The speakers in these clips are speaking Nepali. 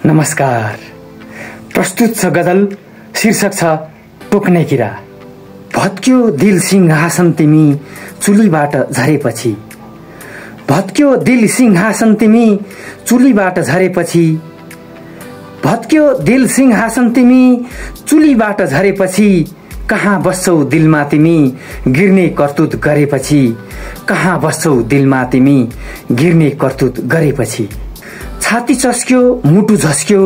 नमस्कार। प्रस्तुत छ गजल, शीर्षक छ टोक्ने किरा। भत्क्यो दिल सिंहासन तिमी चुलीबाट झरेपछि, भत्क्यो दिल सिंहासन तिमी चुलीबाट झरेपछि, भत्क्यो दिल सिंहासन तिमी चुलीबाट झरेपछि, कहाँ बस्छौ दिलमा तिमी गिर्ने करतुत गरेपछि, कहाँ बस्छौ दिलमा तिमी गिर्ने करतुत गरेपछि। छाती चस्क्यो मुटु झस्क्यो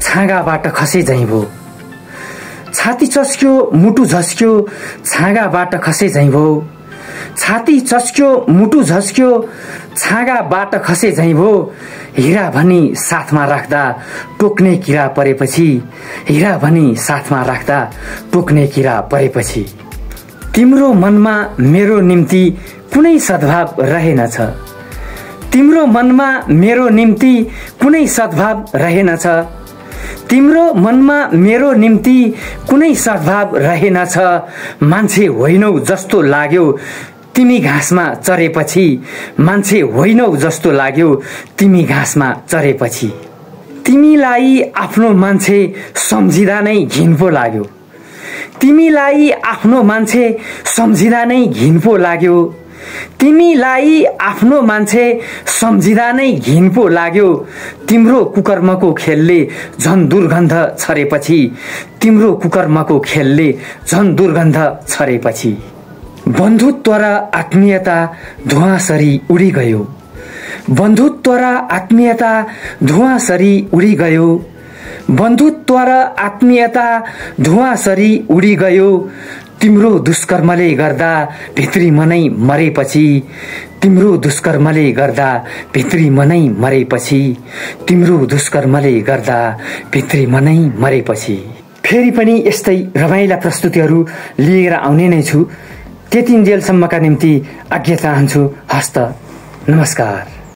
छाँगाबाट खसे झैं भो, छाती चस्क्यो मुटु झस्क्यो छाँगाबाट खसे झैं भो, छाती चस्क्यो मुटु झस्क्यो छाँगाबाट खसे झैं भो। हीरा भनी साथमा राख्दा टोक्ने किरा परेपछि, हीरा भनी साथमा राख्दा टोक्ने किरा परेपछि। तिम्रो मनमा मेरो निम्ति कुनै सद्भाव रहेनछ, तिम्रो मनमा मेरो निम्ति कुनै सद्भाव रहेनछ, तिम्रो मनमा मेरो निम्ति कुनै सद्भाव रहेनछ। मान्छे होइनौ जस्तो लाग्यो तिमी घाँसमा चरेपछि, मान्छे होइनौ जस्तो लाग्यो तिमी घाँसमा चरेपछि। तिमीलाई आफ्नो मान्छे सम्झिँदा नै घिन पो लाग्यो, तिमीलाई आफ्नो मान्छे सम्झिँदा नै घिन पो लाग्यो, तिमीलाई आफ्नो मान्छे सम्झिँदा नै घिन पो लाग्यो। तिम्रो कुकर्मको खेलले झन दुर्गन्ध छरेपछि, तिम्रो कुकर्मको खेलले झन दुर्गन्ध छरेपछि। बन्धुत्व र आत्मीयता धुवाँसरी उडी गयो, बन्धुत्व र आत्मीयता धुवाँसरी उडी गयो, बन्धुत्व र आत्मीयता धुवाँसरी उडी गयो। तिम्रो दुष्कर्मले गर्दा भित्री मनै मरेपछि, तिम्रो दुष्कर्मले गर्दा भित्री मनै मरेपछि, तिम्रो दुष्कर्मले गर्दा भित्री मनै मरेपछि। फेरि पनि यस्तै रमाइला प्रस्तुतिहरू लिएर आउने नै छु। त्यतिन्जेलसम्मका निम्ति आज्ञा चाहन्छु। हस्त नमस्कार।